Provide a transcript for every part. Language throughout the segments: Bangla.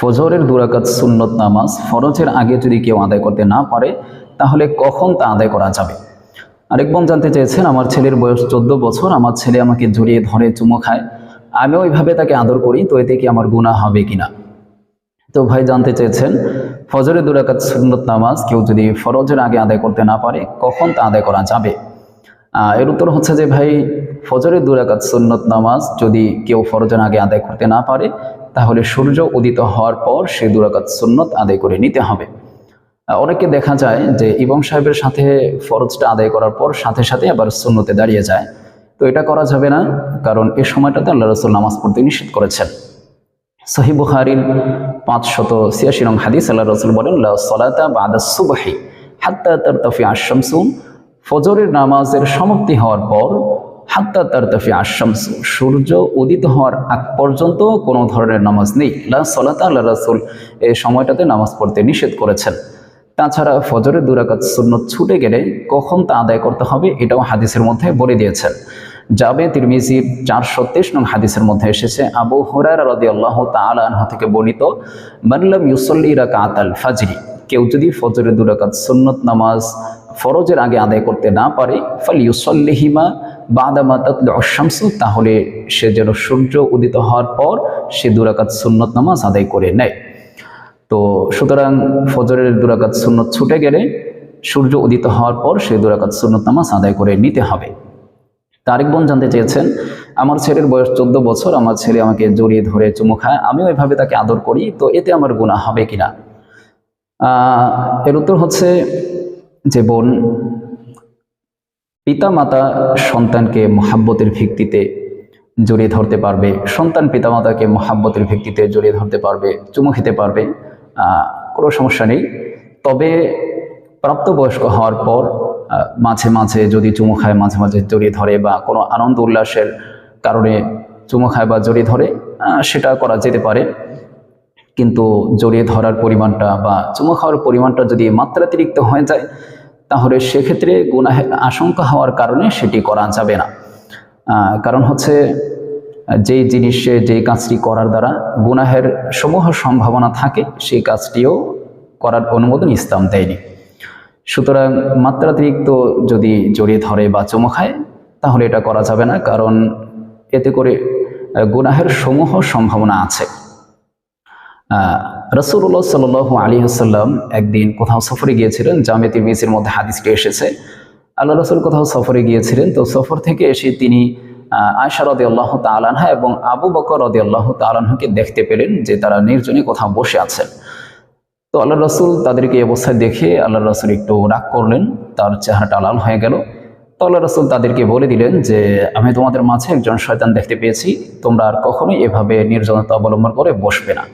ফজরের 2 রাকাত সুন্নত নামাজ ফরজের আগে যদি কেউ আদায় করতে না পারে তাহলে কখন তা আদায় করা যাবে। আরেক বোন জানতে চেয়েছেন, আমার ছেলের বয়স 14 বছর, আমার ছেলে আমাকে জড়িয়ে ধরে চুমু খায়, আমিও ওইভাবে তাকে আদর করি, তো এতে কি আমার গুনাহ হবে কিনা? তো ভাই জানতে চেয়েছেন, ফজরের 2 রাকাত সুন্নত নামাজ কেউ যদি ফরজের আগে আদায় করতে না পারে কখন তা আদায় করা যাবে। এর উত্তর হচ্ছে যে ভাই, ফজরের 2 রাকাত সুন্নত নামাজ যদি কেউ ফরজের আগে আদায় করতে না পারে তাহলে সূর্য উদিত হওয়ার পর সেই 2 রাকাত সুন্নত আদায় করে নিতে হবে। অনেকে দেখা যায় যে ইমাম সাহেবের সাথে ফরজটা আদায় করার পর সাথে সাথে আবার সুন্নতে দাঁড়িয়ে যায়, তো এটা করা যাবে না, কারণ এই সময়টাতে আল্লাহ রাসূল নামাজ পড়তে নিষেধ করেছেন। সহিহ বুখারীর 586 নং হাদিস, আল্লাহ রাসূল বলেন, লা সালাতা বাদা সুবহি হাত্তা তারতাফিআ আশ-শামসু, ফজরের নামাজের সমাপ্তি হওয়ার পর হাত্তা তারতাফিআ আশ-শামসু, সূর্য উদিত হওয়ার আগ পর্যন্ত কোনো ধরনের নামাজ নেই। লা সালাতা, আল্লাহ রাসূল এই সময়টাতে নামাজ পড়তে নিষেধ করেছেন। তাছাড়া ফজরের 2 রাকাত সুন্নত ছুটে গেলে কখন তা আদায় করতে হবে এটাও হাদিসের মধ্যে বলে দিয়েছেন। জাবে তিরমিজির 423 নং হাদিসের মধ্যে এসেছে, আবু হুরায়রা রাদিয়াল্লাহু তাআলা আনহু থেকে বর্ণিত, মান লাম ইউসাল্লি রাকাতাল ফাজরি, কেউ যদি ফজরের 2 রাকাত সুন্নত নামাজ ফরজের আগে আদায় করতে না পারে, ফালিয়ুসাল্লিহিমা বাদামা তাতলু'আ আশ-শামসু, তাহলে সে যেন সূর্য উদিত হওয়ার পর সে 2 রাকাত সুন্নত নামাজ আদায় করে নেয়। তো সুতরাং ফজরের 2 রাকাত সুন্নত ছুটে গেলে সূর্য উদিত হওয়ার পর সেই 2 রাকাত সুন্নত নামাজ আদায় করে নিতে হবে। তারেক বোন জানতে চেয়েছেন, আমার ছেলের বয়স 14 বছর, আমার ছেলে আমাকে জড়িয়ে ধরে চুমু খায়, আমিও এভাবে তাকে আদর করি, তো এতে আমার গুনাহ হবে কিনা? এর উত্তর হচ্ছে যে বোন, পিতা মাতা সন্তানকে মহাব্বতের ভিত্তিতে জড়িয়ে ধরতে পারবে, সন্তান পিতামাতাকে মহাব্বতের ভিত্তিতে জড়িয়ে ধরতে পারবে, চুমু খেতে পারবে, কোনো সমস্যা নেই। তবে প্রাপ্তবয়স্ক হওয়ার পর মাঝে মাঝে যদি চুমু খায়, মাঝে মাঝে জড়িয়ে ধরে, বা কোনো আনন্দ উল্লাসের কারণে চুমু খায় বা জড়িয়ে ধরে, সেটা করা যেতে পারে। কিন্তু জড়িয়ে ধরার পরিমাণটা বা চুমু খাওয়ার পরিমাণটা যদি মাত্রাতিরিক্ত হয়ে যায় তাহলে সেক্ষেত্রে গুনাহের আশঙ্কা হওয়ার কারণে সেটি করা যাবে না। কারণ হচ্ছে, যেই জিনিসে যেই কাজটি করার দ্বারা গুনাহের সমূহ সম্ভাবনা থাকে সেই কাজটিও করার অনুমোদন ইসলাম দেয়নি। সুতরাং মাত্রাতিরিক্ত যদি জড়িয়ে ধরে বা চুমু খায় তাহলে এটা করা যাবে না, কারণ এতে করে গুনাহের সমূহ সম্ভাবনা আছে। রাসূলুল্লাহ সাল্লাল্লাহু আলাইহি ওয়াসাল্লাম একদিন কোথাও সফরে গিয়েছিলেন, জামে তিরমিজির মধ্যে হাদিসটি এসেছে। আল্লাহ রাসূল কোথাও সফরে গিয়েছিলেন, তো সফর থেকে এসে তিনি আয়েশা রাদিয়াল্লাহু তাআলা আনহা এবং আবু বকর রাদিয়াল্লাহু তাআলা আনহুকে দেখতে পেলেন যে তারা নির্জনে কোথাও বসে আছেন। তো আল্লাহ রাসূল তাদেরকে এই অবস্থায় দেখে আল্লাহ রাসূল একটু রাগ করলেন, তার চেহারাটা লাল হয়ে গেল। তো আল্লাহ রাসূল তাদেরকে বলে দিলেন যে, আমি তোমাদের মাঝে একজন শয়তান দেখতে পেয়েছি, তোমরা আর কখনোই এভাবে নির্জনতা অবলম্বন করে বসবে না।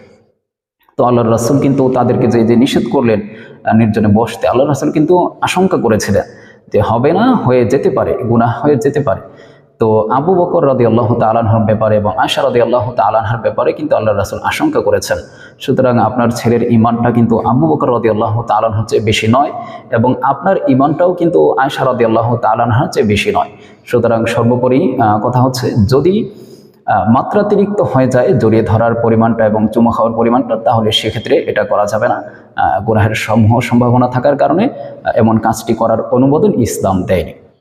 তো আল্লাহ রাসূল কিন্তু তাদেরকে যে নিষেধ করলেন নির্জনে বসতে, আল্লাহ রাসূল কিন্তু আশঙ্কা করেছিলেন যে হবে না, হয়ে যেতে পারে, গুনাহ হয়ে যেতে পারে। তো আবু বকর রাদিয়াল্লাহু তাআলা আনহুর ব্যাপারে এবং আয়েশা রাদিয়াল্লাহু তাআলা আনহার ব্যাপারে কিন্তু আল্লাহ রাসূল আশঙ্কা করেছেন। সুতরাং আপনার ছেলের ঈমানটা কিন্তু আবু বকর রাদিয়াল্লাহু তাআলা আনহুর চেয়ে বেশি নয়, এবং আপনার ঈমানটাও কিন্তু আয়েশা রাদিয়াল্লাহু তাআলা আনহার চেয়ে বেশি নয়। সুতরাং সর্বোপরি কথা হচ্ছে, যদি মাত্রাতিরিক্ত হয়ে যায় জড়িয়ে ধরার পরিমাণটা এবং চুমু খাওয়ার পরিমাণটা, তাহলে সেক্ষেত্রে এটা করা যাবে না। গুনাহের সমূহ সম্ভাবনা থাকার কারণে এমন কাজটি করার অনুমোদন ইসলাম দেয়নি।